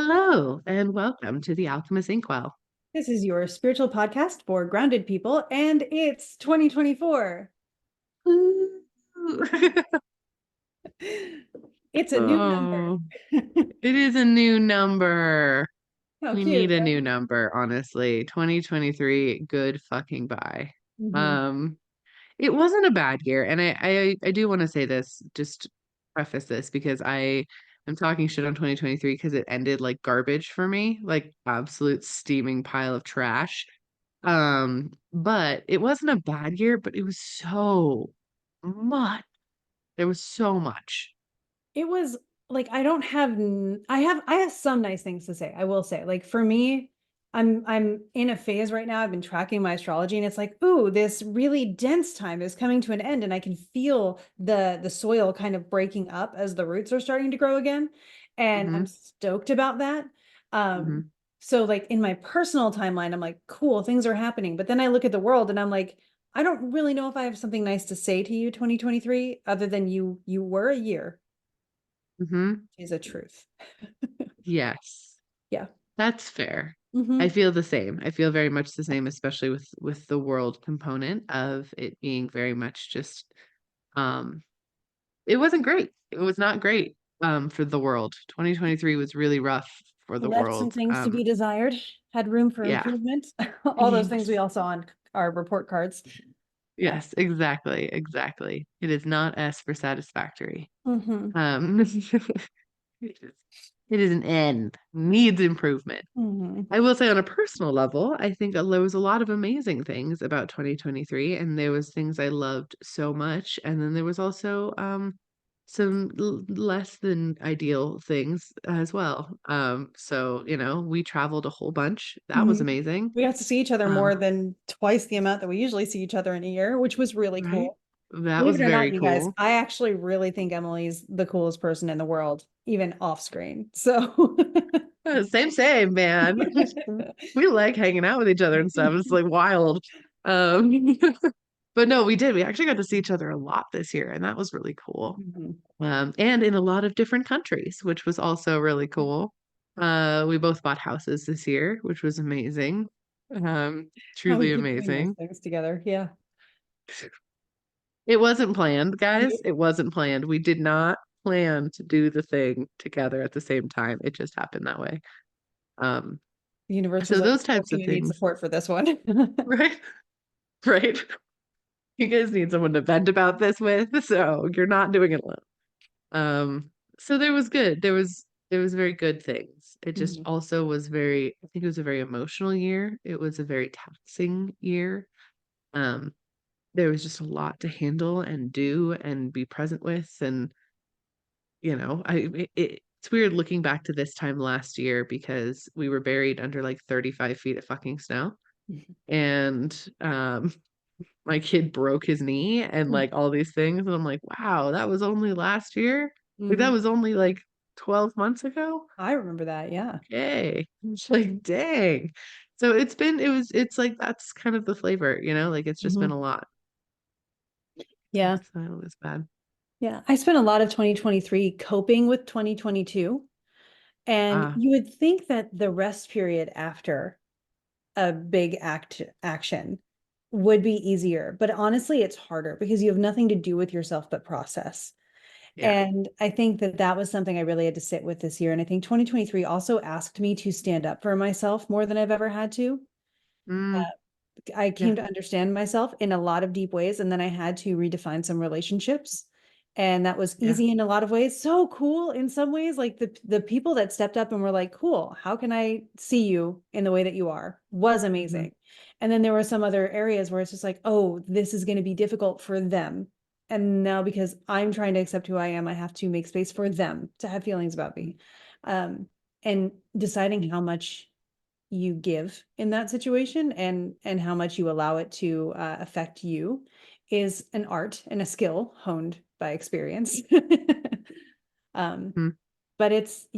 Hello and welcome to the Alchemists Inkwell. This is your spiritual podcast for grounded people, and it's 2024. Woo. It's a new number. Oh, it is a new number. How We cute, need a right? new number, honestly. 2023, good fucking bye. Hmm. Um, it wasn't a bad year, and I do want to say this, just preface this because I'm talking shit on 2023 because it ended like garbage for me, like absolute steaming pile of trash. But it wasn't a bad year, but it was so much. There was so much. It was like I don't have I have some nice things to say. I will say. Like for me, I'm in a phase right now. I've been tracking my astrology and it's like, ooh, this really dense time is coming to an end and I can feel the soil kind of breaking up as the roots are starting to grow again. And I'm Hmm. stoked about that. Um Hmm. so like in my personal timeline, I'm like, cool, things are happening. But then I look at the world and I'm like, I don't really know if I have something nice to say to you, 2023, other than you were a year Hmm. is a truth. Yes, Yeah. that's fair. I Hmm. feel the same. I feel very much the same, especially with the world component of it being very much just um it wasn't great. It was not great for the world. 2023 was really rough for the Left some world. things to be desired, had room for Yeah. improvement. All those things we all saw on our report cards. Yeah. Yes, exactly, exactly. It is not S for satisfactory. Hmm. It is, it is an N, needs improvement. Hmm. I will say on a personal level, I think that there was a lot of amazing things about 2023, and there was things I loved so much, and then there was also some less than ideal things as well. So we traveled a whole bunch. That was Hmm. amazing. We got to see each other more Um, than twice the amount that we usually see each other in a year, which was really right? cool. That Believe was it or not, very you guys, cool. I actually really think Emily's the coolest person in the world, even off screen. So Same, man. We like hanging out with each other and stuff. It's like wild. Um, but no, we did. We actually got to see each other a lot this year, and that was really cool. Mhm. And in a lot of different countries, which was also really cool. We both bought houses this year, which was amazing. How we Truly keep doing those amazing. things together. Yeah. It wasn't planned, guys. It wasn't planned. We did not plan to do the thing together at the same time. It just happened that way. Um, The universe was so like, those types okay, of you need things, support for this one. right? Right. You guys need someone to vent about this with, so you're not doing it alone. So there was good. There was very good things. It just Mhm. also was I think it was a very emotional year. It was a very taxing year. Um, there was just a lot to handle and do and be present with. And it's weird looking back to this time last year because we were buried under like 35 feet of fucking snow. And my kid broke his knee and like all these things. And I'm like, wow, that was only last year. Like that Mhm. was only like 12 months ago. I remember that. Yeah. Okay. It's like, dang. So it's like that's kind of the flavor, like it's just been Mhm. a lot. Yeah. So it was bad. Yeah. I spent a lot of 2023 coping with 2022. And Ah, you would think that the rest period after a big action would be easier. But honestly, it's harder because you have nothing to do with yourself but process. yeah. And I think that that was something I really had to sit with this year. And I think 2023 also asked me to stand up for myself more than I've ever had to. Mm, I yeah. came to understand myself in a lot of deep ways, and then I had to redefine some relationships. And that was Yeah. easy in a lot of ways, so cool in some ways. Like the people that stepped up and were like, cool, how can I see you in the way that you are was Hmm. amazing. And then there were some other areas where it's just like, oh, this is going to be difficult for them. And now because I'm trying to accept who I am, I have to make space for them to have feelings about me. Um, and deciding how much you give in that situation and how much you allow it to affect you is an art and a skill honed by experience. um, Hmm. but it's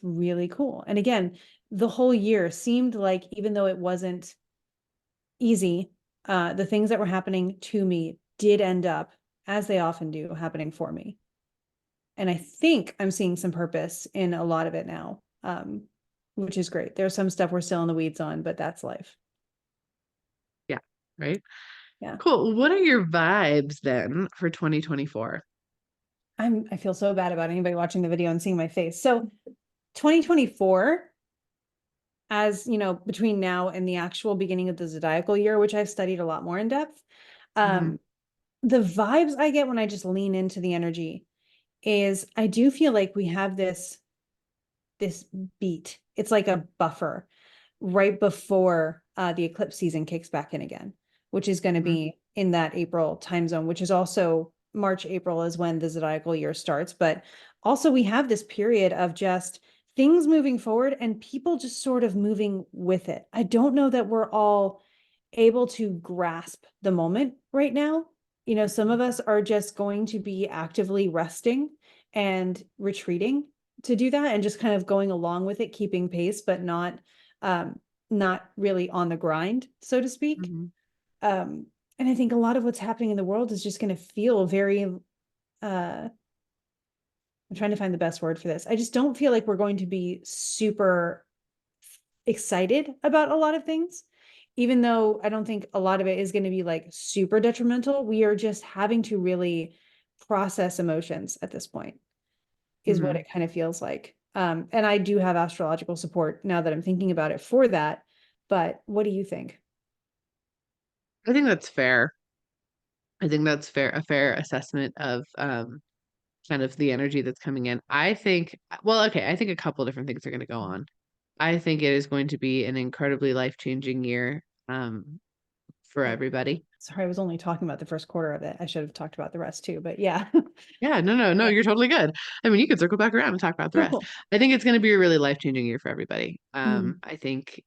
really cool. And again, the whole year seemed like even though it wasn't easy, the things that were happening to me did end up, as they often do, happening for me. And I think I'm seeing some purpose in a lot of it now. which is great. There's some stuff we're still in the weeds on, but that's life. Yeah. Right. Yeah. Cool. What are your vibes then for 2024? I feel so bad about anybody watching the video and seeing my face. So 2024, as you know, between now and the actual beginning of the zodiacal year, which I've studied a lot more in depth, Mm-hmm. um, the vibes I get when I just lean into the energy is I do feel like we have this beat. It's like a buffer right before the eclipse season kicks back in again, which is going to Mm-hmm. be in that April time zone, which is also March, April is when the zodiacal year starts. But also, we have this period of just things moving forward and people just sort of moving with it. I don't know that we're all able to grasp the moment right now. You know, some of us are just going to be actively resting and retreating to do that and just kind of going along with it, keeping pace, but um, not really on the grind, so to speak. Mm-hmm. And I think a lot of what's happening in the world is just going to feel very, I'm trying to find the best word for this. I just don't feel like we're going to be super excited about a lot of things, even though I don't think a lot of it is going to be like super detrimental. We are just having to really process emotions at this point, is what Mm-hmm. it kind of feels like. And I do have astrological support now that I'm thinking about it for that. But what do you think? I think that's fair. I think that's fair, a fair assessment of kind of the energy that's coming in. I think, well, okay, I think a couple different things are going to go on. I think it is going to be an incredibly life-changing year for Oh, everybody. sorry, I was only talking about the first quarter of it. I should have talked about the rest too, but yeah. Yeah, no, no, no, Yeah. you're totally good. I mean, you could circle back around and talk about the rest. Cool. I think it's going to be a really life-changing year for everybody. Mm, I think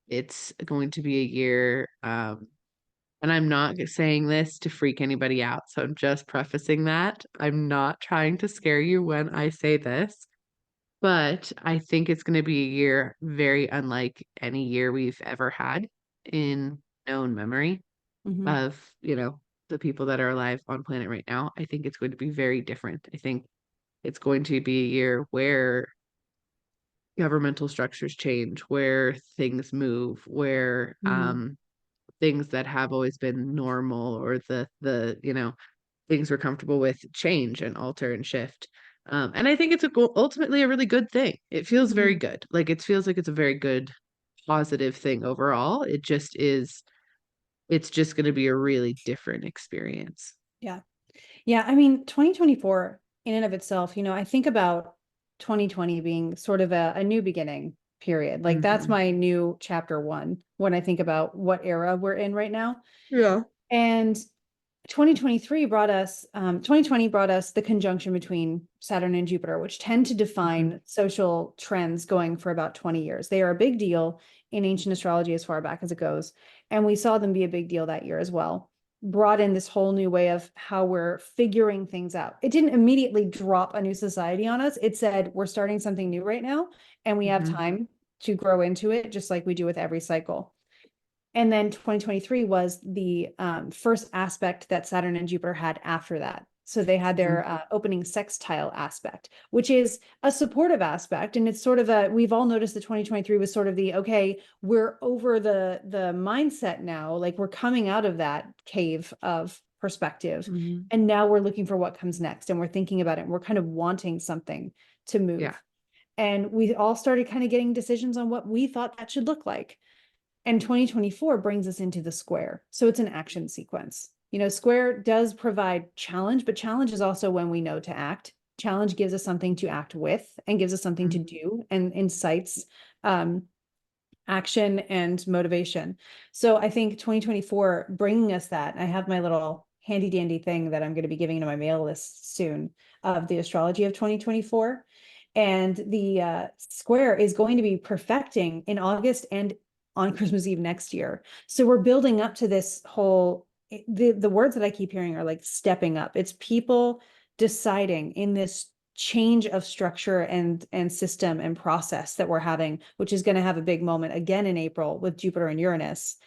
it's going to be a year, and I'm not saying this to freak anybody out, so I'm just prefacing that. I'm not trying to scare you when I say this, but I think it's going to be a year very unlike any year we've ever had in known memory mhm, of, the people that are alive on planet right now. I think it's going to be very different. I think it's going to be a year where governmental structures change, where things move, where mhm, things that have always been normal or the things we're comfortable with change and alter and shift. And I think it's ultimately a really good thing. It feels very mhm. good. Like it feels like it's a very good, positive thing overall. It just is, it's just going to be a really different experience. Yeah. Yeah. I mean, 2024 in and of itself, you know, I think about 2020 being sort of a new beginning period. Like that's Hmm. my new chapter one when I think about what era we're in right now. Yeah. And 2020 brought us the conjunction between Saturn and Jupiter, which tend to Hmm. define social trends going for about 20 years. They are a big deal in ancient astrology as far back as it goes. And we saw them be a big deal that year as well. Brought in this whole new way of how we're figuring things out. It didn't immediately drop a new society on us. It said, we're starting something new right now, and we have Hmm. time to grow into it, just like we do with every cycle. And then 2023 was the first aspect that Saturn and Jupiter had after that. So they had Hmm. their opening sextile aspect, which is a supportive aspect. And it's sort of we've all noticed that 2023 was sort of okay, we're over the mindset now. Like we're coming out of that cave of perspective. Hmm. And now we're looking for what comes next. And we're thinking about it. And we're kind of wanting something to Yeah. move. And we all started kind of getting decisions on what we thought that should look like. And 2024 brings us into the square. So it's an action sequence. You know, square does provide challenge, but challenge is also when we know to act. Challenge gives us something to act with and gives us something to Mhm. do and incites um, action and motivation. So I think 2024 bringing us that. I have my little handy dandy thing that I'm going to be giving to my mail list soon of the astrology of 2024. And the square is going to be perfecting in August and on Christmas Eve next year. So we're building up to this whole, the words that I keep hearing are like stepping up. It's people deciding in this change of structure and system and process that we're having, which is going to have a big moment again in April with Jupiter and Uranus.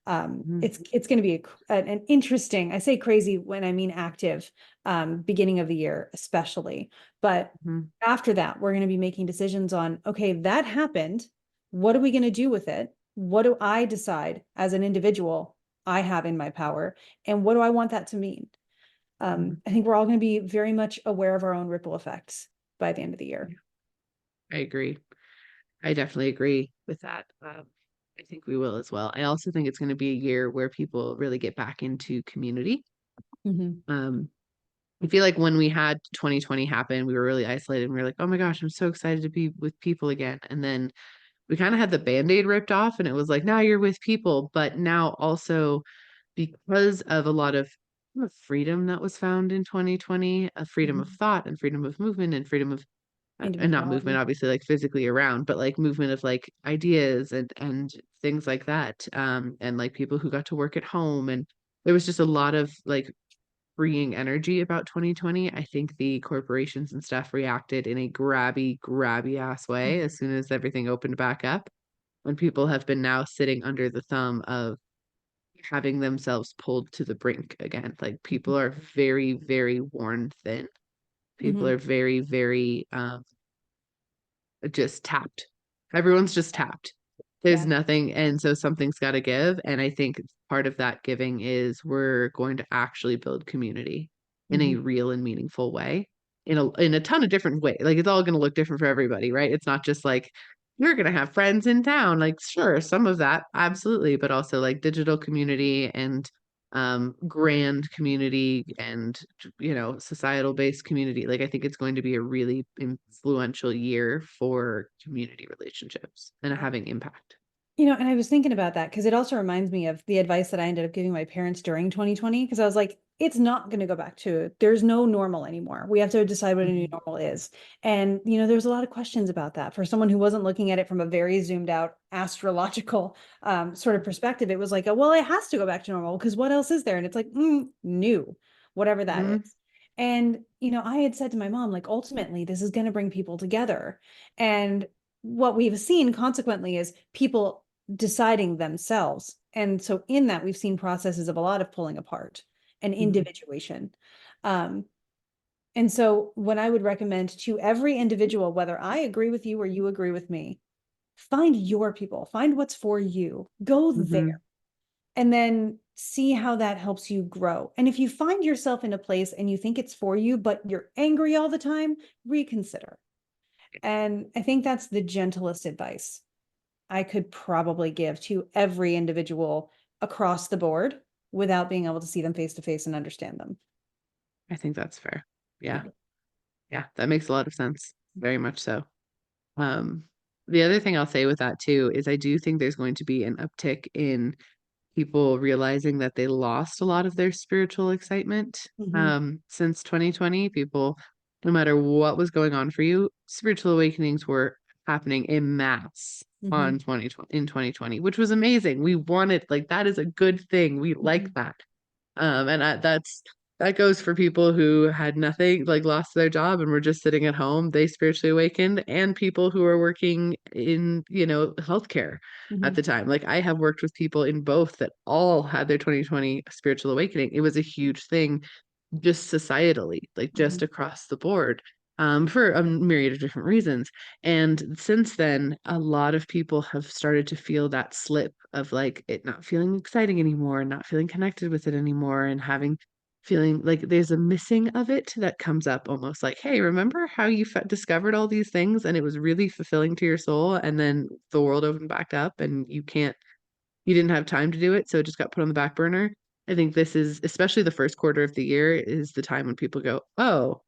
Mhm. It's going to be an interesting, I say crazy when I mean active, beginning of the year, especially. But Mhm. after that, we're going to be making decisions on, okay, that happened. What are we going to do with it? What do I decide as an individual I have in my power? And what do I want that to mean? Mhm. I think we're all going to be very much aware of our own ripple effects by the end of the year. I agree. I definitely agree with that. I think we will as well. I also think it's going to be a year where people really get back into community. Mm-hmm. Um, I feel like when we had 2020 happen, we were really isolated and we were like, oh my gosh, I'm so excited to be with people again. And then we kind of had the band-aid ripped off and it was like, now you're with people. But now also because of a lot of freedom that was found in 2020, a freedom of Mm-hmm. thought and freedom of movement and freedom of and not movement Individuality. obviously like physically around, but like movement of like ideas and things like that. And like people who got to work at home, and there was just a lot of like freeing energy about 2020. I think the corporations and stuff reacted in a grabby ass way Mhm. as soon as everything opened back up. When people have been now sitting under the thumb of having themselves pulled to the brink again. Like people are very worn thin. People Mm-hmm. are very just tapped. Everyone's just tapped. There's Yeah. nothing, and so something's got to give. And I think part of that giving is we're going to actually build community in a Mm-hmm. real and meaningful way, in a ton of different ways. Like it's all going to look different for everybody, right? It's not just like you're going to have friends in town. Like sure, some of that absolutely, but also like digital community and grand community and societal based community. Like I think it's going to be a really influential year for community relationships and Yeah. having impact. And I was thinking about that because it also reminds me of the advice that I ended up giving my parents during 2020. Because I was like, it's not going to go back to, there's no normal anymore. We have to decide what a new Mhm. normal is. And, there's a lot of questions about that. For someone who wasn't looking at it from a very zoomed out astrological sort of perspective, it was like, oh, well, it has to go back to normal because what else is there? And it's like, new, whatever that Mhm. is. And, I had said to my mom, like, ultimately, this is going to bring people together. And what we've seen consequently is people deciding themselves. And so in that, we've seen processes of a lot of pulling apart and Mhm. individuation. Um, and so when I would recommend to every individual, whether I agree with you or you agree with me, find your people, find what's for you, go there, Mhm. and then see how that helps you grow. And if you find yourself in a place and you think it's for you, but you're angry all the time, reconsider. And I think that's the gentlest advice I could probably give to every individual across the board without being able to see them face to face and understand them. I think that's fair. Yeah. Yeah. Yeah, that makes a lot of sense. Very much so. Um, the other thing I'll say with that too is I do think there's going to be an uptick in people realizing that they lost a lot of their spiritual excitement Mm-hmm. since 2020. People, no matter what was going on for you, spiritual awakenings were happening en masse Mm-hmm. on 2020 in 2020, which was amazing. We wanted, like, that is a good thing. We Mm-hmm. like that. And that goes for people who had nothing, like lost their job and were just sitting at home. They spiritually awakened, and people who are working in, healthcare at Mm-hmm. the time. Like I have worked with people in both that all had their 2020 spiritual awakening. It was a huge thing just societally, like Mm-hmm. just across the board, for a myriad of different reasons. And since then, a lot of people have started to feel that slip of like it not feeling exciting anymore and not feeling connected with it anymore and having feeling like there's a missing of it that comes up almost like, hey, remember how you discovered all these things and it was really fulfilling to your soul, and then the world opened back up and you didn't have time to do it, so it just got put on the back burner. I think this is, especially the first quarter of the year, is the time when people go, oh,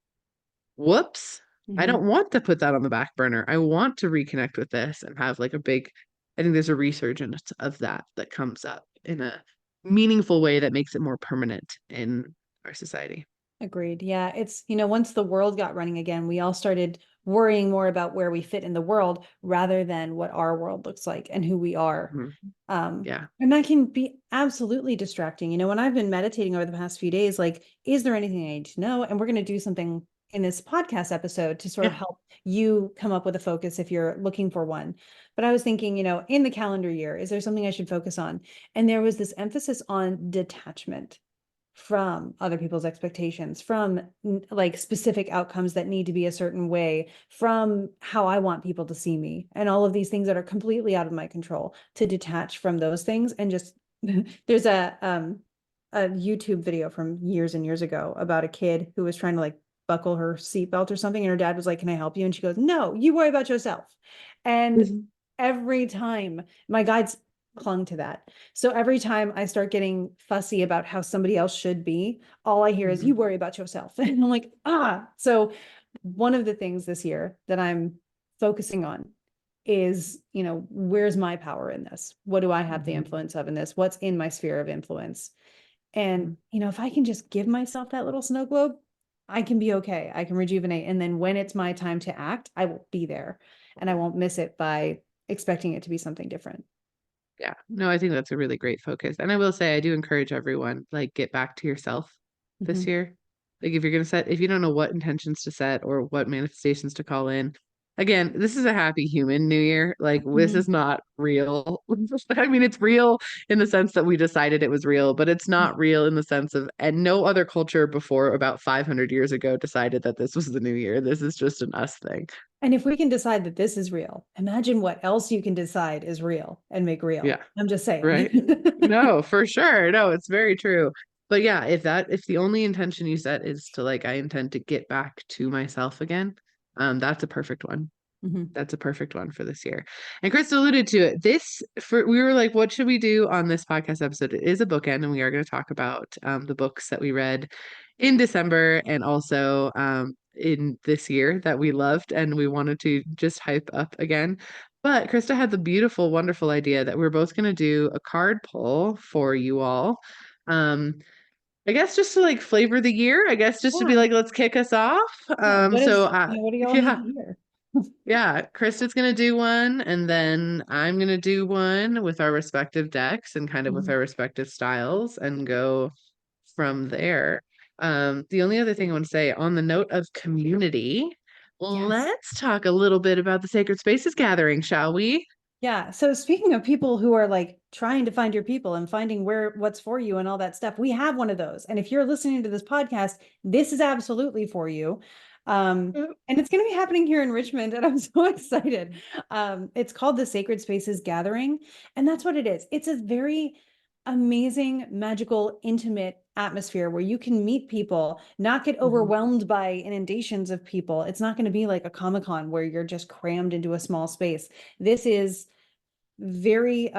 whoops, I Mm-hmm. don't want to put that on the back burner. I want to reconnect with this and have like a big, I think there's a resurgence of that comes up in a meaningful way that makes it more permanent in our society. Agreed. Yeah. It's, once the world got running again, we all started worrying more about where we fit in the world rather than what our world looks like and who we are. Mhm. Yeah. And that can be absolutely distracting. When I've been meditating over the past few days, like, is there anything I need to know? And we're going to do something in this podcast episode to sort of Yeah. help you come up with a focus if you're looking for one. But I was thinking, in the calendar year, is there something I should focus on? And there was this emphasis on detachment from other people's expectations, from like specific outcomes that need to be a certain way, from how I want people to see me, and all of these things that are completely out of my control, to detach from those things and just there's a YouTube video from years and years ago about a kid who was trying to like buckle her seatbelt or something, and her dad was like, "Can I help you?" And she goes, "No, you worry about yourself." And Mhm. every time my guides clung to that. So every time I start getting fussy about how somebody else should be, all I hear is, "You Mhm. worry about yourself." And I'm like, ah. So one of the things this year that I'm focusing on is, where's my power in this? What do I have the Mhm. influence of in this? What's in my sphere of influence? And, Mhm. if I can just give myself that little snow globe, I can be okay. I can rejuvenate. And then when it's my time to act, I will be there and I won't miss it by expecting it to be something different. Yeah. No, I think that's a really great focus. And I will say, I do encourage everyone, like, get back to yourself this Mhm. year. Like, if you're going to set, if you don't know what intentions to set or what manifestations to call in, again, this is a happy human new year. Like, this Mhm. is not real. I mean, it's real in the sense that we decided it was real, but it's not real in the sense of, and no other culture before about 500 years ago decided that this was the new year. This is just an us thing. And if we can decide that this is real, imagine what else you can decide is real and make real. Yeah. I'm just saying. Right? No, for sure. No, it's very true. But yeah, if the only intention you set is to like, I intend to get back to myself again, that's a perfect one. Mhm. That's a perfect one for this year. And Krista alluded to it. We were like, what should we do on this podcast episode? It is a bookend, and we are going to talk about the books that we read in December and also in this year that we loved and we wanted to just hype up again. But Krista had the beautiful, wonderful idea that we're both going to do a card pull for you all. Um, I guess just to like flavor the year, I guess just to be Yeah. like, let's kick us off. Yeah. What do y'all need Yeah. to hear? Yeah, Krista's gonna do one, and then I'm gonna do one with our respective decks and kind of with Mhm. our respective styles and go from there. The only other thing I want to say on the note of community, Yes. let's talk a little bit about the Sacred Spaces gathering, shall we? Yeah. So speaking of people who are like trying to find your people and finding what's for you and all that stuff, we have one of those. And if you're listening to this podcast, this is absolutely for you. And it's going to be happening here in Richmond, and I'm so excited. It's called the Sacred Spaces Gathering, and that's what it is. It's a very amazing, magical, intimate atmosphere where you can meet people, not get Mhm. overwhelmed by inundations of people. It's not going to be like a Comic-Con where you're just crammed into a small space. This is very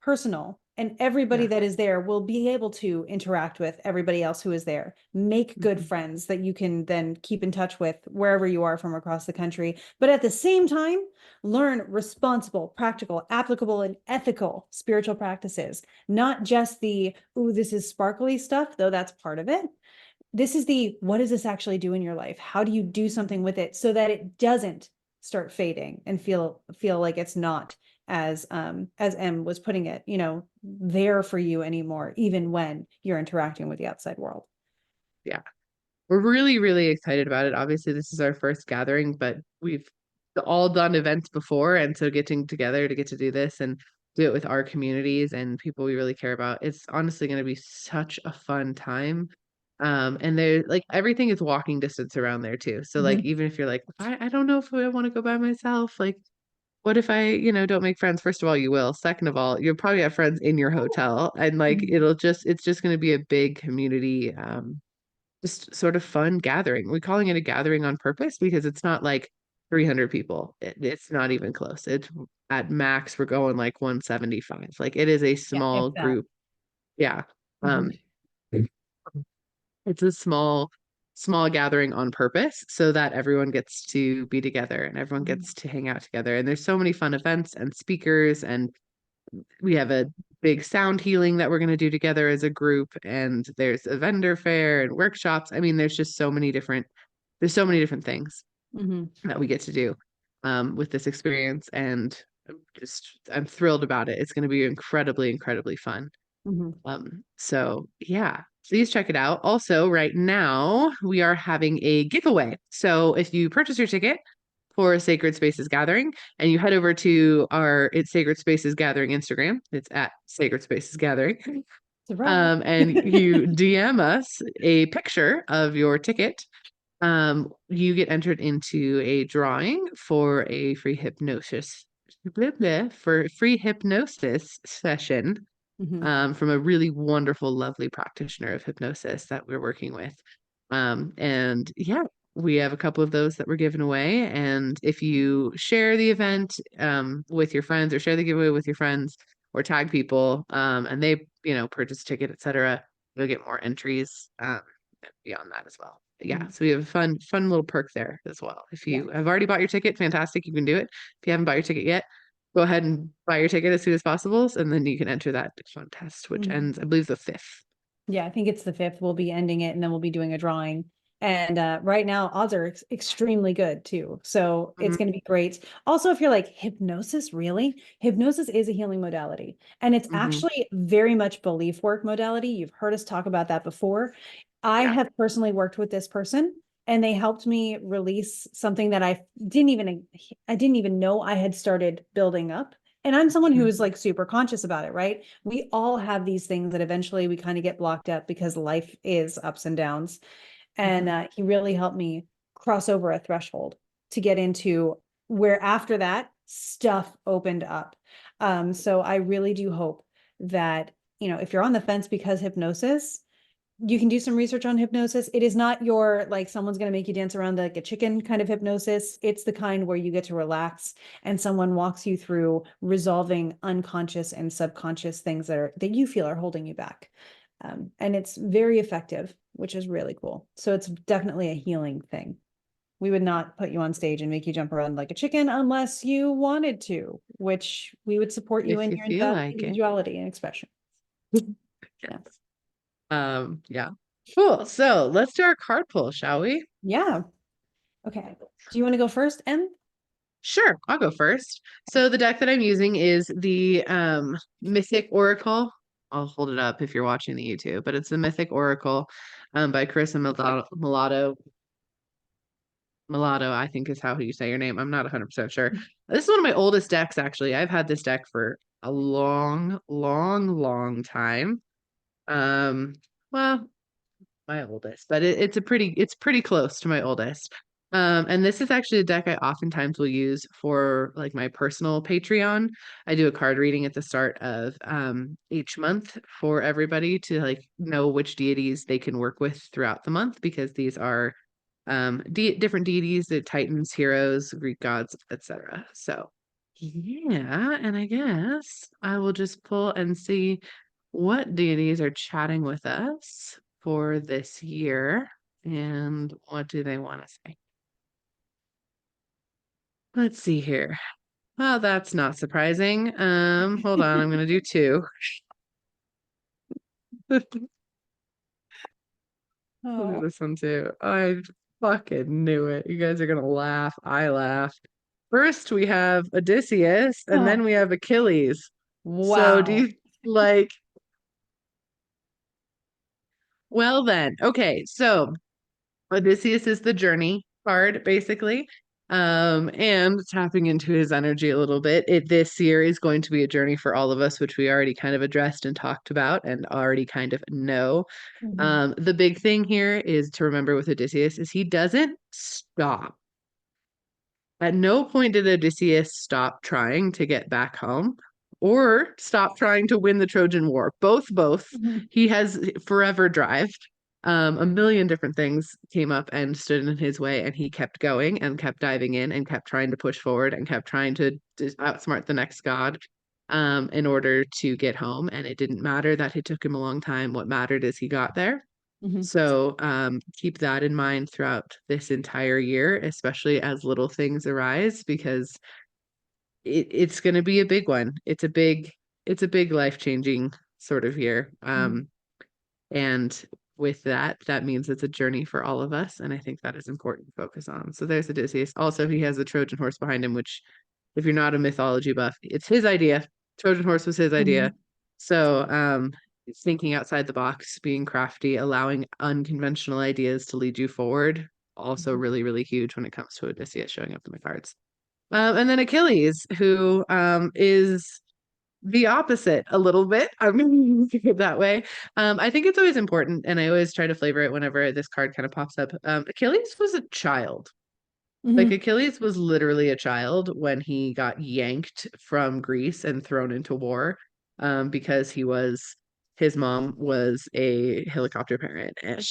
personal, and everybody Yeah. that is there will be able to interact with everybody else who is there, make good Mhm. friends that you can then keep in touch with wherever you are from across the country, but at the same time learn responsible, practical, applicable, and ethical spiritual practices, not just the, ooh, this is sparkly stuff, though that's part of it. This is the, what does this actually do in your life? How do you do something with it so that it doesn't start fading and feel like it's not, as M was putting it, there for you anymore, even when you're interacting with the outside world. Yeah. We're really, really excited about it. Obviously, this is our first gathering, but we've all done events before. And so getting together to get to do this and do it with our communities and people we really care about, it's honestly going to be such a fun time. And there, like, everything is walking distance around there too. So like, Mhm. even if you're like, I don't know if I want to go by myself, like, what if I, don't make friends? First of all, you will. Second of all, you'll probably have friends in your hotel and like, Mhm. it's just going to be a big community, just sort of fun gathering. We're calling it a gathering on purpose because it's not like 300 people. It's not even close. It's at max, we're going like 175. Like it is a Yeah, if small that. group. Yeah. Mhm. Um, it's a small gathering on purpose so that everyone gets to be together and everyone Mhm. gets to hang out together. And there's so many fun events and speakers, and we have a big sound healing that we're going to do together as a group, and there's a vendor fair and workshops. I mean, there's so many different things Mhm. that we get to do with this experience, and I'm thrilled about it. It's going to be incredibly, incredibly fun. Mhm. So yeah, please check it out. Also, right now we are having a giveaway. So if you purchase your ticket for Sacred Spaces Gathering and you head over to our It's Sacred Spaces Gathering Instagram, it's at Sacred Spaces Gathering. Surprise. And you DM us a picture of your ticket. You get entered into a drawing for a free hypnosis, blah, blah, for free hypnosis session Mhm. from a really wonderful, lovely practitioner of hypnosis that we're working with. And yeah, we have a couple of those that we're giving away. And if you share the event with your friends or share the giveaway with your friends or tag people and they, purchase a ticket, etc., you'll get more entries beyond that as well. But yeah, Mhm. so we have a fun little perk there as well. If Yeah. you have already bought your ticket, fantastic, you can do it. If you haven't bought your ticket yet, go ahead and buy your ticket as soon as possible, and then you can enter that contest, which Mhm. ends, I believe, the 5th. Yeah, I think it's the 5th. We'll be ending it and then we'll be doing a drawing. And right now, odds are extremely good too. So it's Hmm. going to be great. Also, if you're like, hypnosis, really? Hypnosis is a healing modality. And it's Hmm. actually very much belief work modality. You've heard us talk about that before. I Yeah. have personally worked with this person and they helped me release something that I didn't even know I had started building up. And I'm someone who Mhm. is like super conscious about it, right? We all have these things that eventually we kind of get blocked up because life is ups and downs. And Mhm. he really helped me cross over a threshold to get into where after that stuff opened up. So I really do hope that, if you're on the fence because hypnosis, you can do some research on hypnosis. It is not your like someone's going to make you dance around like a chicken kind of hypnosis. It's the kind where you get to relax and someone walks you through resolving unconscious and subconscious things that you feel are holding you back. And it's very effective, which is really cool. So it's definitely a healing thing. We would not put you on stage and make you jump around like a chicken unless you wanted to, which we would support you If in you your feel like it. individuality and expression. Yes. Yeah. Yeah. Cool. So let's do our card pull, shall we? Yeah. Okay. Do you want to go first, Em? Sure, I'll go first. So the deck that I'm using is the Mythic Oracle. I'll hold it up if you're watching the YouTube, but it's the Mythic Oracle by Carissa Mulatto, I think is how you say your name. I'm not 100% sure. This is one of my oldest decks, actually. I've had this deck for a long, long, long time. Um, well, my oldest, but it's pretty close to my oldest. And this is actually a deck I oftentimes will use for like my personal Patreon. I do a card reading at the start of each month for everybody to like know which deities they can work with throughout the month because these are different deities, the titans, heroes, Greek gods, etc. So yeah, and I guess I will just pull and see what deities are chatting with us for this year and what do they want to say. Let's see here. Well, that's not surprising. Hold on, I'm gonna do two. I'll do Oh, this one too. I fucking knew it. You guys are gonna laugh. I laughed. First, we have Odysseus, and then oh, we have Achilles. So, do wow. you like, well, then, okay, so Odysseus is the journey card, basically. And tapping into his energy a little bit. This year is going to be a journey for all of us, which we already kind of addressed and talked about and already kind of know. Mhm. The big thing here is to remember with Odysseus is he doesn't stop. At no point did Odysseus stop trying to get back home or stop trying to win the Trojan War. Both. Mhm. He has forever drive. A million different things came up and stood in his way, and he kept going and kept diving in and kept trying to push forward and kept trying to outsmart the next god in order to get home. And it didn't matter that it took him a long time. What mattered is he got there. Mhm. So keep that in mind throughout this entire year, especially as little things arise, because it's going to be a big one. It's a big life-changing sort of year. Mhm. And with that, that means it's a journey for all of us, and I think that is important to focus on. So there's Odysseus. Also, he has the Trojan horse behind him, which, if you're not a mythology buff, it's his idea. Trojan horse was his idea. Mhm. So thinking outside the box, being crafty, allowing unconventional ideas to lead you forward, also Mhm. really, really huge when it comes to Odysseus showing up in the cards. And then Achilles, who is the opposite a little bit. I'm going to put it that way. I think it's always important, and I always try to flavor it whenever this card kind of pops up. Achilles was a child. Like Hmm. Achilles was literally a child when he got yanked from Greece and thrown into war, because his mom was a helicopter parent, and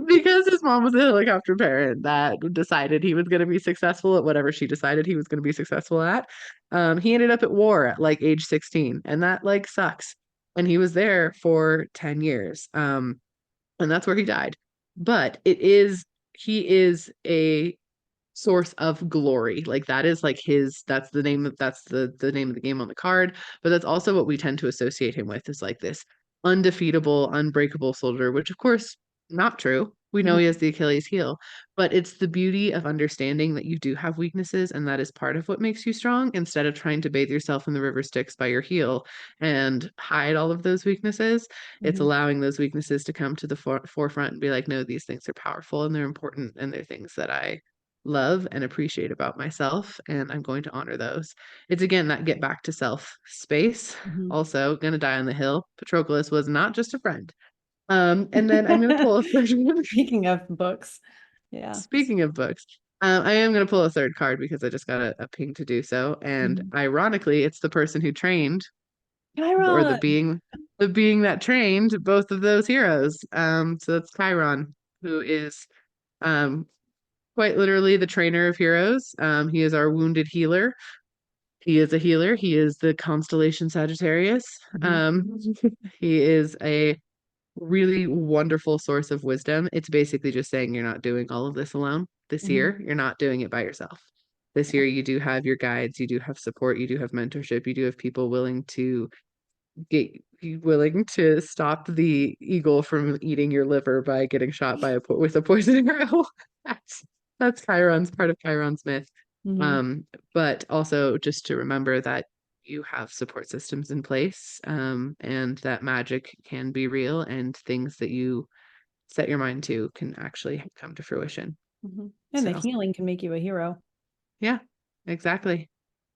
because his mom was a helicopter parent that decided he was going to be successful at whatever she decided he was going to be successful at. He ended up at war at like age 16, and that like sucks. And he was there for 10 years. And that's where he died. But he is a source of glory. Like that is like that's the name of the game on the card, but that's also what we tend to associate him with, is like this undefeatable, unbreakable soldier, which of course not true. We know he has the Achilles heel, but it's the beauty of understanding that you do have weaknesses, and that is part of what makes you strong, instead of trying to bathe yourself in the river Styx by your heel and hide all of those weaknesses. It's Hmm. allowing those weaknesses to come to the forefront and be like, no, these things are powerful and they're important and they're things that I love and appreciate about myself, and I'm going to honor those. It's again that get back to self space. Hmm. Also, gonna die on the hill. Patroclus was not just a friend. And then I'm gonna pull a third one. Speaking of books, yeah. Speaking of books, I am gonna pull a third card because I just got a ping to do so. And Mhm. ironically, it's the person who trained, or Chiron. the being that trained both of those heroes. So that's Chiron, who is um quite literally the trainer of heroes. He is our wounded healer. He is a healer. He is the constellation Sagittarius. Mhm. Um, he is a really wonderful source of wisdom. It's basically just saying you're not doing all of this alone this Mhm. year. You're not doing it by yourself. This year, you do have your guides, you do have support, you do have mentorship, you do have people willing to stop the eagle from eating your liver by getting shot by with a poison arrow. that's that's Chiron's part of Chiron's myth. Mhm. Um, but also just to remember that you have support systems in place, and that magic can be real, and things that you set your mind to can actually come to fruition. Mhm. And the So, healing can make you a hero. yeah, exactly.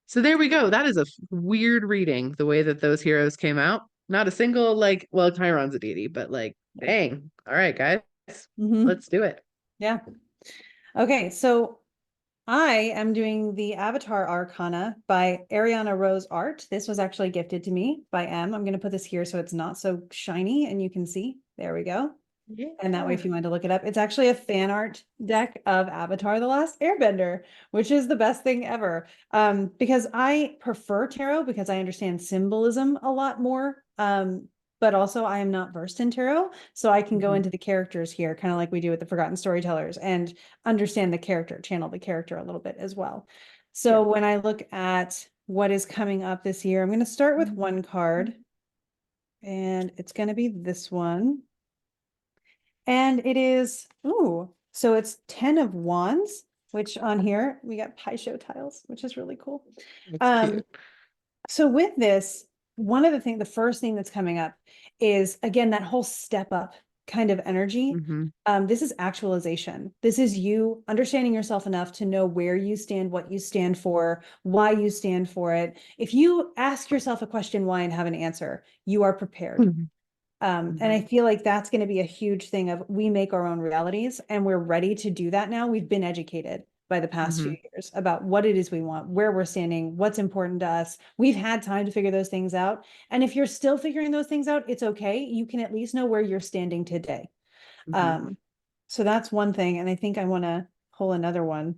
So there we go. That is a weird reading, the way that those heroes came out. Not a single, like, well, Chiron's a deity, but like, dang. All right, guys, Mhm. let's do it. Yeah. Okay, so I am doing the Avatar Arcana by Ariana Rose Art. This was actually gifted to me by M. I'm going to put this here so it's not so shiny and you can see. There we go. And that way, if Yeah. you want to look it up, it's actually a fan art deck of Avatar: The Last Airbender, which is the best thing ever. Because I prefer tarot because I understand symbolism a lot more. But also I am not versed in tarot, so I can go Mhm. into the characters here, kind of like we do with the Forgotten Storytellers, and understand the character, channel the character a little bit as well. Yeah. So when I look at what is coming up this year, I'm going to start with one card, and it's going to be this one. And it is, ooh, so it's 10 of wands, which on here we got pie show tiles, which is really cool. That's Um, cute. so with this, one of the first thing that's coming up is again that whole step up kind of energy. Hmm. This is actualization. This is you understanding yourself enough to know where you stand, what you stand for, why you stand for it. If you ask yourself a question, why, and have an answer, you are prepared. And I Hmm. feel like that's going to be a huge thing of we make our own realities and we're ready to do that now. We've been educated by the past few Hmm. years about what it is we want, where we're standing, what's important to us. We've had time to figure those things out. And if you're still figuring those things out, it's okay. You can at least know where you're standing today. Hmm. Um, so that's one thing. And I think I want to pull another one.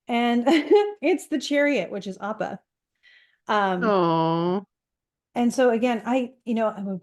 And it's the chariot, which is Appa. Um, Oh. And so again, I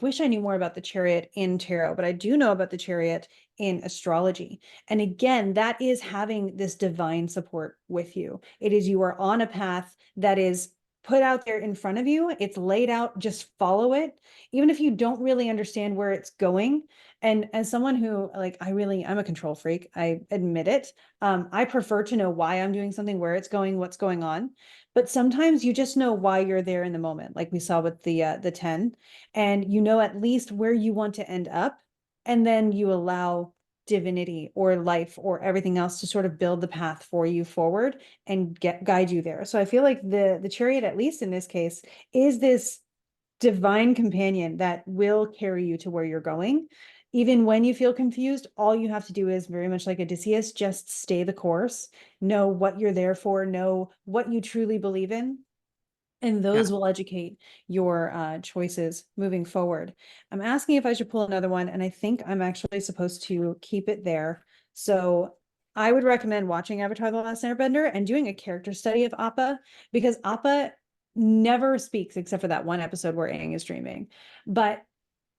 wish I knew more about the chariot in tarot, but I do know about the chariot in astrology. And again, that is having this divine support with you. It is you are on a path that is put out there in front of you. It's laid out, just follow it. Even if you don't really understand where it's going. And as someone who like I'm a control freak, I admit it. I prefer to know why I'm doing something, where it's going, what's going on, but sometimes you just know why you're there in the moment, like we saw with the 10, and you know at least where you want to end up, and then you allow divinity or life or everything else to sort of build the path for you forward and guide you there. So I feel like the chariot, at least in this case, is this divine companion that will carry you to where you're going. Even when you feel confused, all you have to do is, very much like Odysseus, just stay the course, know what you're there for, know what you truly believe in, and Yeah. those will educate your choices moving forward. I'm asking if I should pull another one, and I think I'm actually supposed to keep it there. So I would recommend watching Avatar: The Last Airbender and doing a character study of Appa, because Appa never speaks except for that one episode where Aang is dreaming, but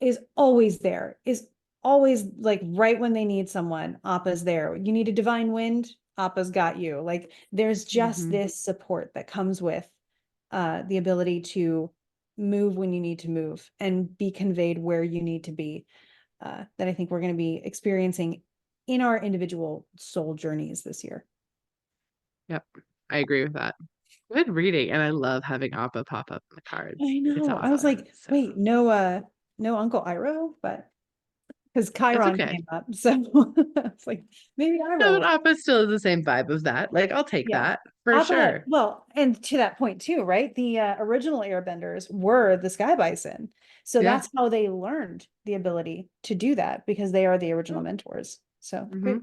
is always there, is always like right when they need someone, Appa's there. You need a divine wind, Appa's got you. Like there's just Hmm. this support that comes with the ability to move when you need to move and be conveyed where you need to be, that I think we're going to be experiencing in our individual soul journeys this year. Yep. I agree with that. Good reading. And I love having Appa pop up in the cards. I It's know. I was awesome. like, So wait, no Uncle Iroh, but because it's Chiron okay. came up. So it's like maybe No, Iroh. but Appa still has the same vibe of that. Like, I'll take Yeah. that for Appa, sure. well, and to that point too, right? The original airbenders were the sky bison. So Yeah. that's how they learned the ability to do that, because they are the original mentors. So Mm-hmm. great.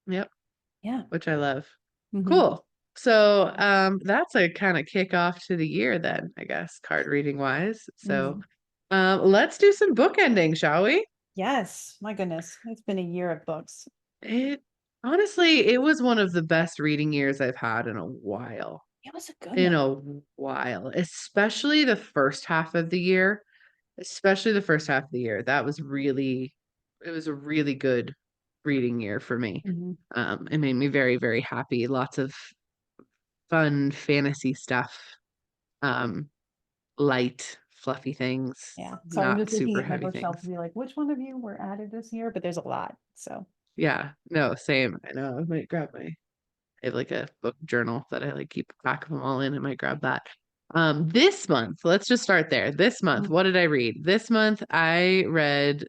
Yep. Yeah. Which I love. Hmm. Cool. So that's a kind of kickoff to the year then, I guess, card reading wise. So Hmm. let's do some bookending, shall we? Yes. My goodness. It's been a year of books. It honestly, it was one of the best reading years I've had in a while. It was a good In one. a while, especially the first half of the year. Especially the first half of the year. That was really, it was a really good reading year for me. Hmm. It made me very, very happy. Lots of fun fantasy stuff. Um, light, fluffy things, Yeah. Sorry, I'm not just looking super at my heavy bookshelf to things. be like, which one of you were added this year? But there's a lot. So. Yeah, no, same. I know. I might grab my, I have like a book journal that I like keep track of them all in. I might grab that. This month, let's just start there. This month, what did I read? This month, I read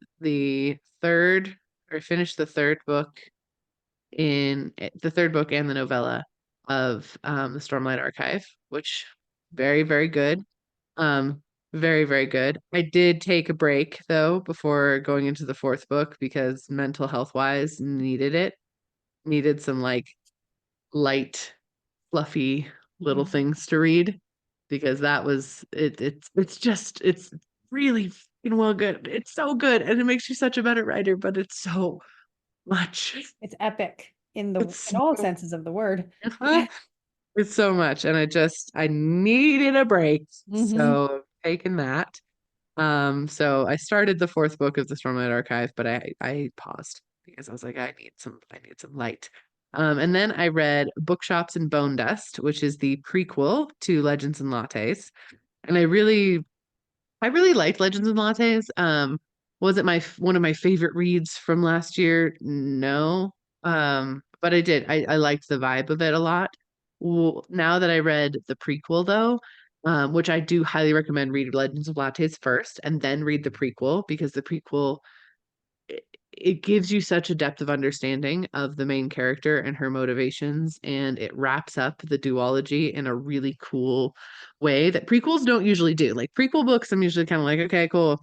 finished the third book and the novella of the Stormlight Archive, which very, very good. Um, very, very good. I did take a break though before going into the fourth book because mental health wise needed it. Needed some like light, fluffy little Mhm. things to read because that was it. It's really fucking well good. It's so good and it makes you such a better writer, but it's so much. It's epic in the It's in all so senses of the word. it's so much. And I needed a break. Hmm. So taking that. So I started the fourth book of the Stormlight Archive, but I paused because I was like, I need some light. And then I read Bookshops and Bone Dust, which is the prequel to Legends and Lattes. And I really liked Legends and Lattes. Was it one of my favorite reads from last year? No. But I did. I liked the vibe of it a lot. Well, now that I read the prequel though, which I do highly recommend read Legends of Lattes first and then read the prequel because the prequel it gives you such a depth of understanding of the main character and her motivations, and it wraps up the duology in a really cool way that prequels don't usually do. Like prequel books, I'm usually kind of like, okay, cool.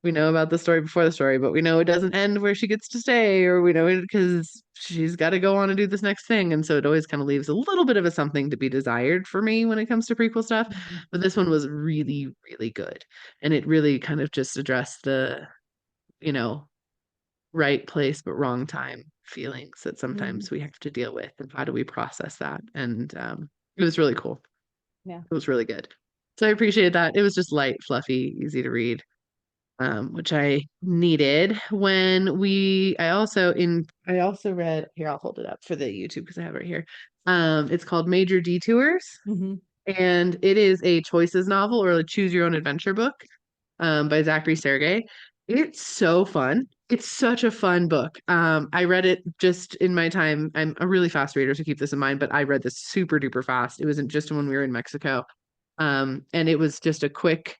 We know about the story before the story, but we know it doesn't end where she gets to stay, or we know it because she's got to go on and do this next thing. And so it always kind of leaves a little bit of a something to be desired for me when it comes to prequel stuff. But this one was really, really good. And it really kind of just addressed the, you know, right place but wrong time feelings that Hmm. sometimes we have to deal with and how do we process that and it was really cool. Yeah. It was really good, so I appreciated that. It was just light, fluffy, easy to read, which I needed when we I also read here. I'll hold it up for the YouTube because I have it right here. It's called Major Detours, Hmm. and it is a choices novel or a choose your own adventure book by Zachary Sergey. It's so fun. It's such a fun book. I read it just in my time. I'm a really fast reader, so keep this in mind, but I read this super duper fast. It wasn't just when we were in Mexico. And it was just a quick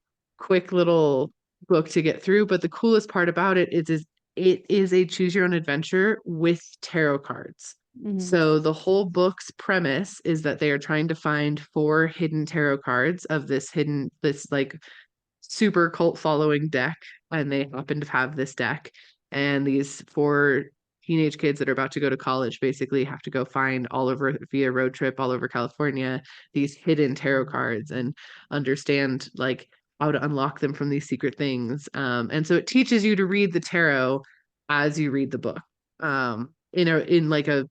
little book to get through. But the coolest part about it is it is a choose your own adventure with tarot cards. Mm-hmm. So the whole book's premise is that they are trying to find four hidden tarot cards of this like super cult following deck, and they happen to have this deck. And these four teenage kids that are about to go to college basically have to go find all over via road trip all over California these hidden tarot cards and understand like how to unlock them from these secret things. And so it teaches you to read the tarot as you read the book. In like a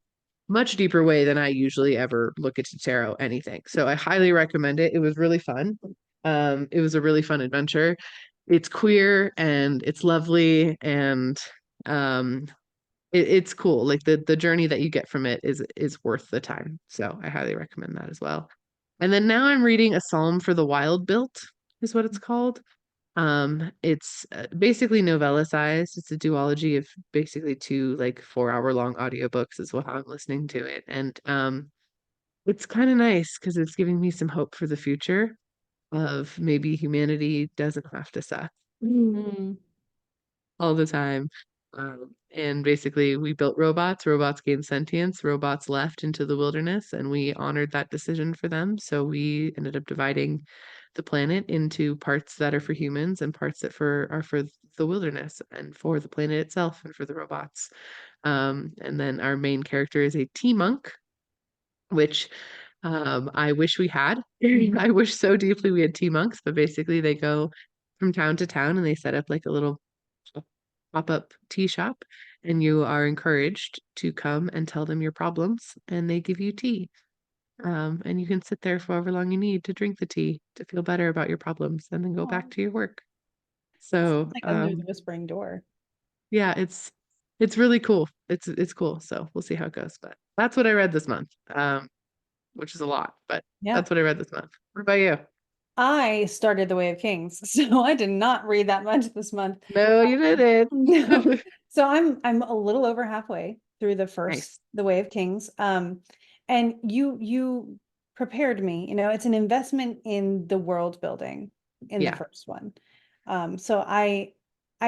much deeper way than I usually ever look into tarot anything. So I highly recommend it. It was really fun. It was a really fun adventure. It's queer and it's lovely and um it's cool. Like the journey that you get from it is worth the time. So I highly recommend that as well. And then now I'm reading A Psalm for the Wild Built is what it's called. It's basically novella sized. It's a duology of basically two like 4 hour long audiobooks is what I'm listening to it. And it's kind of nice because it's giving me some hope for the future of maybe humanity doesn't have to suck Mm-hmm. all the time. And basically, we built robots, robots gained sentience, robots left into the wilderness, and we honored that decision for them. So we ended up dividing the planet into parts that are for humans and parts that are for the wilderness and for the planet itself and for the robots. And then our main character is a tea monk, which I wish we had. I wish so deeply we had tea monks, but basically they go from town to town and they set up like a little pop-up tea shop, and you are encouraged to come and tell them your problems, and they give you tea. And you can sit there for however long you need to drink the tea to feel better about your problems and then go back Oh, to your work. sounds So, like Under the Whispering Door. yeah, it's really cool. It's cool. So we'll see how it goes. But that's what I read this month. Which is a lot, but Yeah. that's what I read this month. What about you? I started The Way of Kings, so I did not read that much this month. No, you didn't. No. So I'm a little over halfway through the first Nice. The Way of Kings. And you prepared me, it's an investment in the world building in the Yeah. first one. So I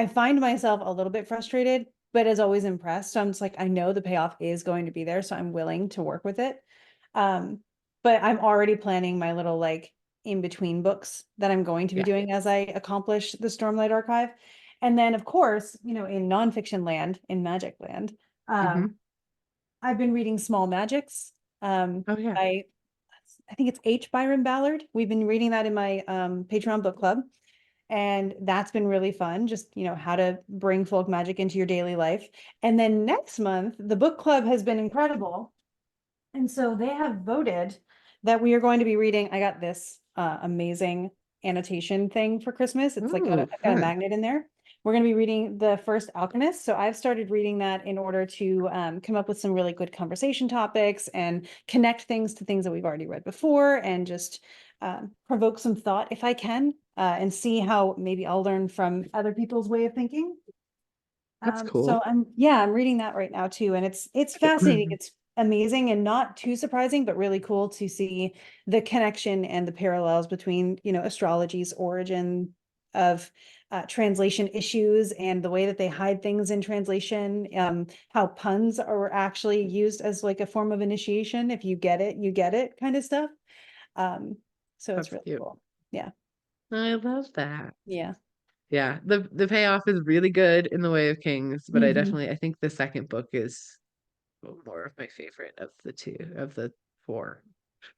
find myself a little bit frustrated, but as always impressed. So I'm just like, I know the payoff is going to be there, so I'm willing to work with it. Um, but I'm already planning my little like in between books that I'm going to be Yeah. doing as I accomplish the Stormlight Archive. And then, of course, in nonfiction land, in magic land, Hmm. I've been reading Small Magics Oh yeah. by, I think it's H. Byron Ballard. We've been reading that in my Patreon book club. And that's been really fun, just, how to bring folk magic into your daily life. And then next month, the book club has been incredible. And so they have voted that we are going to be reading. I got this amazing annotation thing for Christmas. It's like Ooh, I've got a fun. magnet in there. We're going to be reading the first Alchemist. So I've started reading that in order to come up with some really good conversation topics and connect things to things that we've already read before and just provoke some thought if I can and see how maybe I'll learn from other people's way of thinking. That's So cool. I'm reading that right now too, and it's fascinating. It's amazing and not too surprising, but really cool to see the connection and the parallels between, astrology's origin of translation issues and the way that they hide things in translation, how puns are actually used as like a form of initiation. If you get it, you get it kind of stuff. Um, so it's That's really cute. cool. Yeah. I love that. Yeah. Yeah, the payoff is really good in The Way of Kings, but Hmm. I think the second book is more of my favorite of the two of the four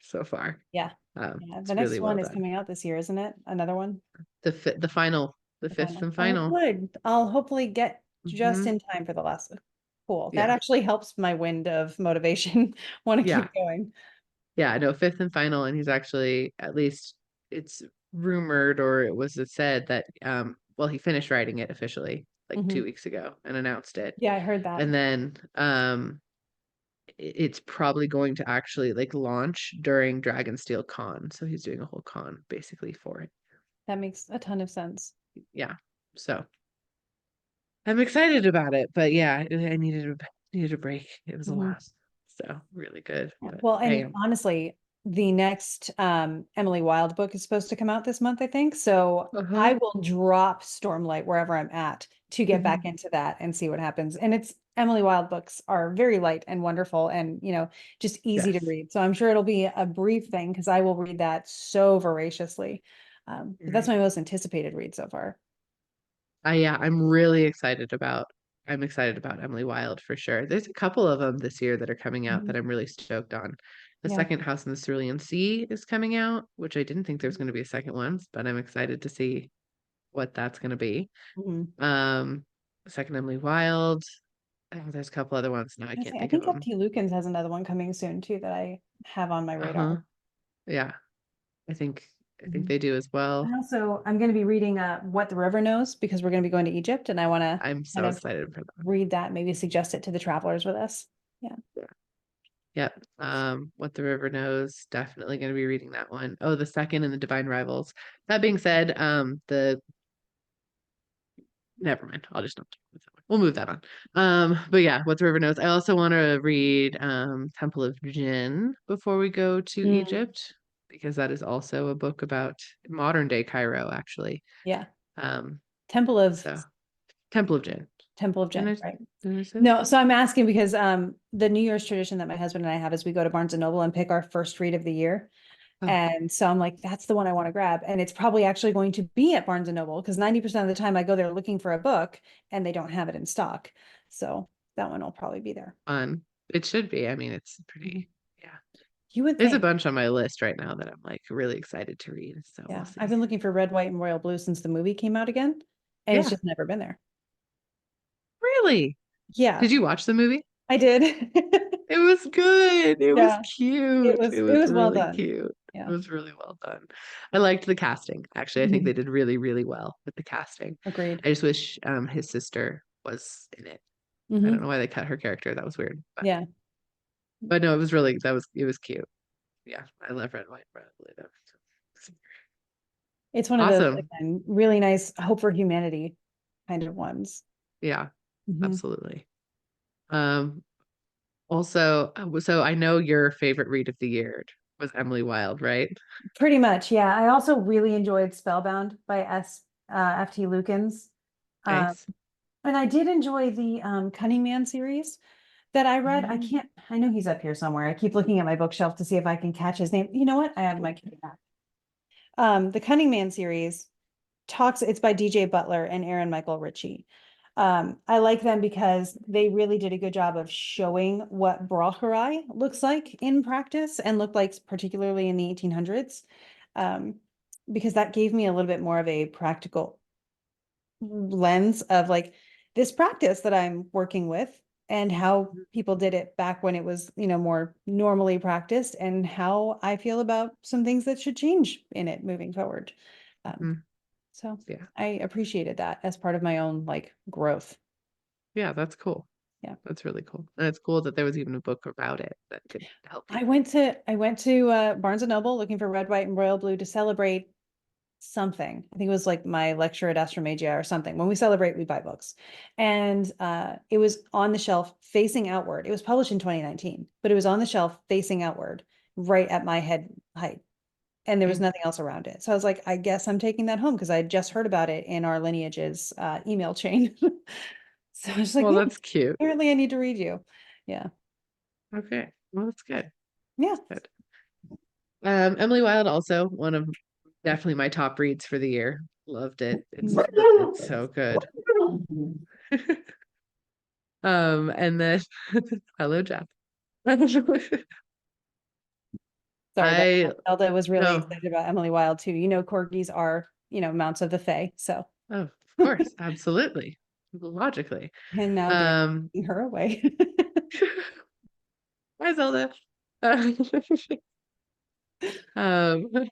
so far. Yeah. Yeah. The It's really next well one is done. coming out this year, isn't it? Another one? The The fifth final. and Oh, final. good. I'll hopefully get just Hmm. in time for the last one. Cool. That Yeah, actually helps my wind of motivation. Want to yeah, keep going. yeah. No, fifth and final, and he's actually at least it's rumored or it was said that well he finished writing it officially like Hmm. 2 weeks ago and announced it, Yeah, I heard that. and then it's probably going to actually like launch during Dragonsteel Con. So he's doing a whole con basically for it. That makes a ton of sense. Yeah. So I'm excited about it, but yeah, I needed a break. It was a Hmm. lot. So really good. Yeah. But Well, hey, and honestly, the next Emily Wilde book is supposed to come out this month, I think. So uh-huh. I will drop Stormlight wherever I'm at to get back into that and see what happens. And it's Emily Wilde books are very light and wonderful and, just easy to Yes. read. So I'm sure it'll be a brief thing because I will read that so voraciously. But that's Right. my most anticipated read so far. Yeah, I'm excited about Emily Wilde for sure. There's a couple of them this year that are coming out Mhm. that I'm really stoked on. The Yeah. second House in the Cerulean Sea is coming out, which I didn't think there was going to be a second one, but I'm excited to see what that's going to be. Mhm. Um, second Emily Wilde. Oh, there's a couple other ones now. I can't I think of think them. FT Lukens has another one coming soon too that I have on my Uh-huh. radar. Yeah, I think I think Mhm. they do as well. I'm going to be reading What the River Knows because we're going to be going to Egypt and I want to I'm kind so of excited for that. read that, maybe suggest it to the travelers with us. Yeah. Yeah. Yep. What the River Knows, definitely going to be reading that one. Oh, the second and the Divine Rivals. That being said, the never mind. I'll just not talk about that one. We'll move that on. But yeah, What the River Knows. I also want to read Temple of Jinn before we go to Mm, Egypt, because that is also a book about modern day Cairo, actually. yeah. Um, Temple of so Temple of Jinn. Temple of Didn't Jen, I, right? didn't I say that? No, so I'm asking because the New Year's tradition that my husband and I have is we go to Barnes and Noble and pick our first read of the year. Oh, And so I'm like, that's the one I want to grab. And it's probably actually going to be at Barnes and Noble because 90% of the time I go there looking for a book and they don't have it in stock. So that one will probably be there. fun. It should be. I mean, it's Mhm. pretty, yeah. You would There's a think. bunch on my list right now that I'm like really excited to read. So we'll Yeah. I've see. been looking for Red, White, and Royal Blue since the movie came out again. And it's Yeah, just never been there. really. Yeah, Did you watch the movie? I did. It was good. It was Yeah, cute. It it was was well really done. cute. It Yeah, was really well done. I liked the casting. Actually, I think they Mhm. did really, really well with the casting. Agreed. I just wish his sister was in it. I don't Hmm. know why they cut her character. That was weird. Yeah. But no, it was really it was cute. Yeah, I love red, white, red, blue. It's one of those, Awesome. again, really nice hope for humanity kind of ones. Yeah, Mhm. absolutely. Um, Also, so I know your favorite read of the year was Emily Wilde, right? Pretty much, yeah. I also really enjoyed Spellbound by F.T. Lukens. Um, Nice. and I did enjoy the Cunning Man series that I read. Mm. I know he's up here somewhere. I keep looking at my bookshelf to see if I can catch his name. You know what? I have my key back. The Cunning Man series it's by DJ Butler and Aaron Michael Ritchie. I like them because they really did a good job of showing what Braucherei looks like in practice and looked like particularly in the 1800s. Um, because that gave me a little bit more of a practical lens of like this practice that I'm working with and how people did it back when it was, more normally practiced and how I feel about some things that should change in it moving forward. Um, Mhm. so Yeah. I appreciated that as part of my own like growth. Yeah, that's cool. Yeah. That's really cool. And it's cool that there was even a book about it that could help people. I went to Barnes and Noble looking for Red, White, and Royal Blue to celebrate something. I think it was like my lecture at Astromagia or something. When we celebrate, we buy books. And it was on the shelf facing outward. It was published in 2019, but it was on the shelf facing outward, right at my head height. And there was Mm. nothing else around it. So I was like, I guess I'm taking that home because I had just heard about it in our lineage's email chain. So I was like, Well, yeah, that's cute. apparently I need to read you. Yeah. Okay. Well, that's good. Yeah. Good. Emily Wilde also one of definitely my top reads for the year. Loved it. It's so good. And then hello, Jeff. Sorry about I that. Zelda was really no. excited about Emily Wilde too. Corgis are, mounts of the Fae. So, Oh, of course, absolutely. Logically. and now Dan's Um, taking her away. Hi Zelda. Uh, um, but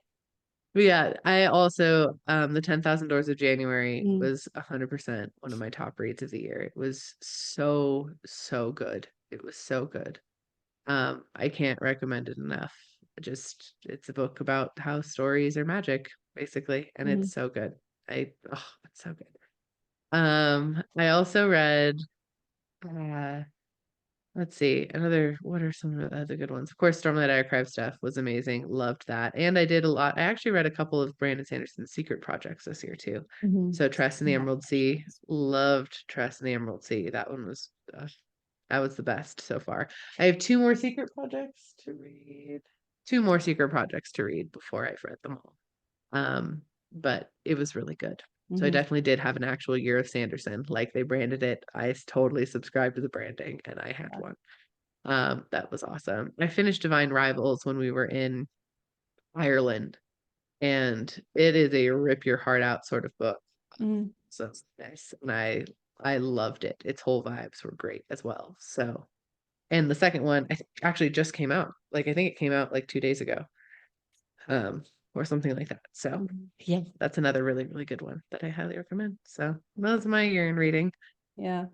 yeah, I also the 10,000 Doors of January Mm, was 100% one of my top reads of the year. It was so, so good. It was so good. I can't recommend it enough. Just it's a book about how stories are magic, basically, and mhm. it's so good. It's so good. I also read uh Let's see. What are some of the other good ones? Of course, Stormlight Archive stuff was amazing. Loved that. And I did a lot. I actually read a couple of Brandon Sanderson's secret projects this year too. Mhm. So Tress in the Emerald Sea. Loved Tress in the Emerald Sea. That one was that was the best so far. I have two more secret projects to read. Two more secret projects to read before I've read them all. But it was really good. So I Mhm. definitely did have an actual year of Sanderson. Like they branded it. I totally subscribed to the branding and I had one. That was awesome. I finished Divine Rivals when we were in Ireland, and it is a rip your heart out sort of book. Mhm. So it's nice. And I loved it. Its whole vibes were great as well. So, and the second one I think actually just came out. Like I think it came out like 2 days ago. Um, or something like that. So Mhm. yeah, that's another really, really good one that I highly recommend. So that was my year in reading. Yeah.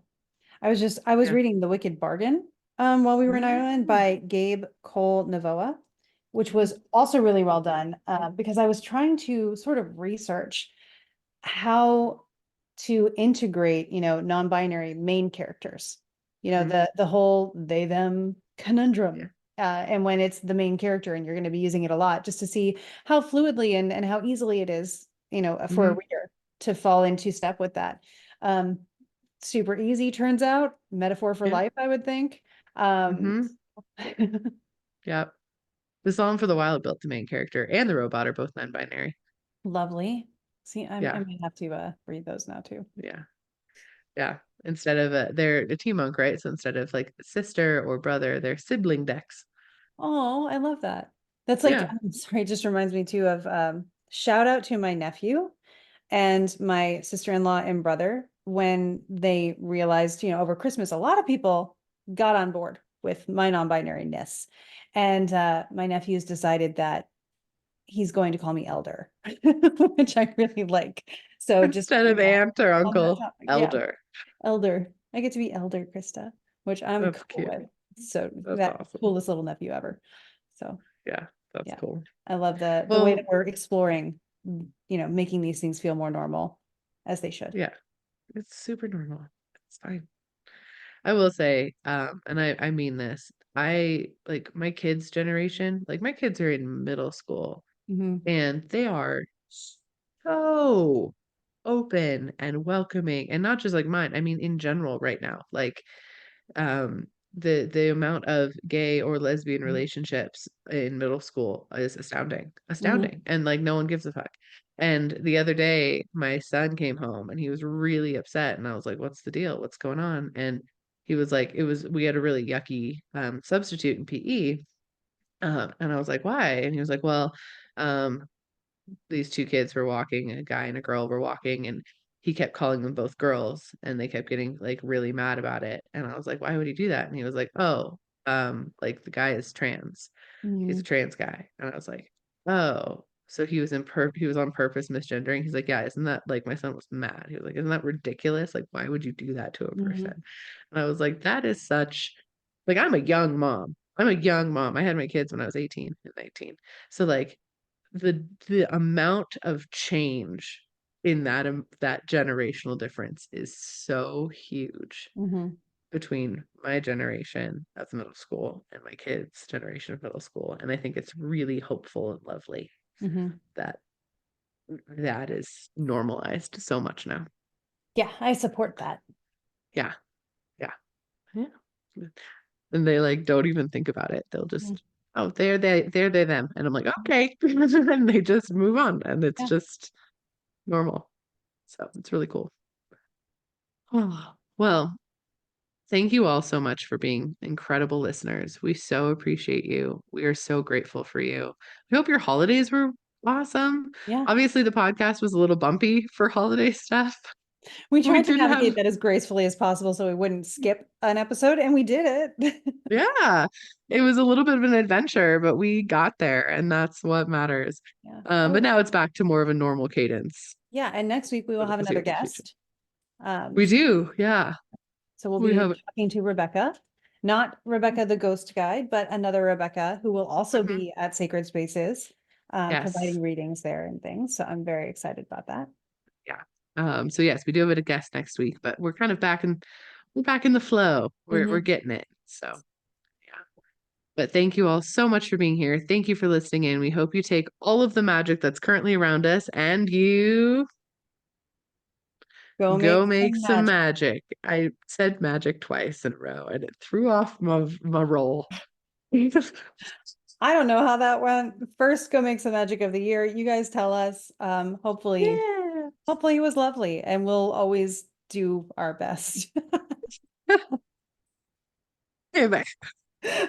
I was Yeah. reading The Wicked Bargain while we were in Ireland Mm, by Gabe Cole Navoa, which mhm, was also really well done because I was trying to sort of research how to integrate, non-binary main characters. mhm, The whole they them yeah. conundrum. And when it's the main character and you're going to be using it a lot, just to see how fluidly and how easily it is, for a Mhm, reader to fall into step with that. Um, Super easy, turns out. Metaphor for yeah. life, I would think. Um, Mhm. Yeah. The Song for the Wild built the main character and the robot are both non-binary. Lovely. See, I Yeah. might have to read those now too. Yeah. Yeah. Instead of they're a team monk, right? So instead of like sister or brother, they're sibling decks. Oh, I love that. That's like, Yeah. I'm sorry, it just reminds me too of shout out to my nephew and my sister-in-law and brother when they realized, over Christmas, a lot of people got on board with my non-binariness. And my nephew's decided that he's going to call me elder, which I really like. So just, Instead of aunt or on that uncle, topic, yeah, elder. elder. I get to be elder, Krista, which I'm That's cool cute. with. So That's that awesome. coolest little nephew ever. So Yeah, that's yeah, cool. I love the way that Well, we're exploring, making these things feel more normal as they should. yeah, it's super normal. It's fine. I will say, and I mean this, I like my kids' generation, like my kids are in middle school Hmm. and they are so open and welcoming and not just like mine. I mean in general right now. Like um the amount of gay or lesbian relationships in middle school is Hmm. astounding, and like no one gives a fuck. And the other day my son came home and he was really upset and I was like, what's the deal, what's going on? And he was like, it was we had a really yucky substitute in PE, and I was like, why? And he was like, well, um these two kids were walking, a guy and a girl were walking, and he kept calling them both girls, and they kept getting like really mad about it. And I was like, why would he do that? And he was like, oh, like the guy is trans. He's Hmm. a trans guy. And I was like, oh. So he was on purpose misgendering. He's like, yeah, isn't that like my son was mad. He was like, isn't that ridiculous? Like, why would you do that to a person? Hmm. And I was like, that is such like I'm a young mom. I'm a young mom. I had my kids when I was 18 and 19. So like the amount of change in that generational difference is so huge Hmm. between my generation of middle school and my kids' generation of middle school. And I think it's really hopeful and lovely Hmm. that that is normalized so much now. Yeah, I support that. Yeah, yeah, yeah. And they like don't even think about it. They'll Mhm. just, oh, they're them. And I'm like, okay. And they just move on and it's Yeah. just normal. So it's really cool. Oh, well, thank you all so much for being incredible listeners. We so appreciate you. We are so grateful for you. We hope your holidays were awesome. Yeah. Obviously, the podcast was a little bumpy for holiday stuff. We We tried to didn't navigate have, that as gracefully as possible so we wouldn't skip an episode, and we did it. yeah, it was a little bit of an adventure, but we got there, and that's what matters. Yeah. But Oh, now it's back to more of a normal cadence yeah. And next week we for will the have another foreseeable future. guest. We So, do, yeah. so we'll We be have, talking to Rebecca, not Rebecca the ghost guide, but another Rebecca who will also mhm, be at Sacred Spaces, yes. providing readings there and things. So I'm very excited about that. Yeah. So yes, we do have a guest next week, but we're kind of we're back in the flow. We're Hmm. getting it. So, yeah. But thank you all so much for being here. Thank you for listening in. We hope you take all of the magic that's currently around us and you Go make go make some some magic. magic. I said magic twice in a row and it threw off my roll. I don't know how that went. First, go make some magic of the year. You guys tell us. Yeah. Hopefully it was lovely, and we'll always do our best. Okay, bye.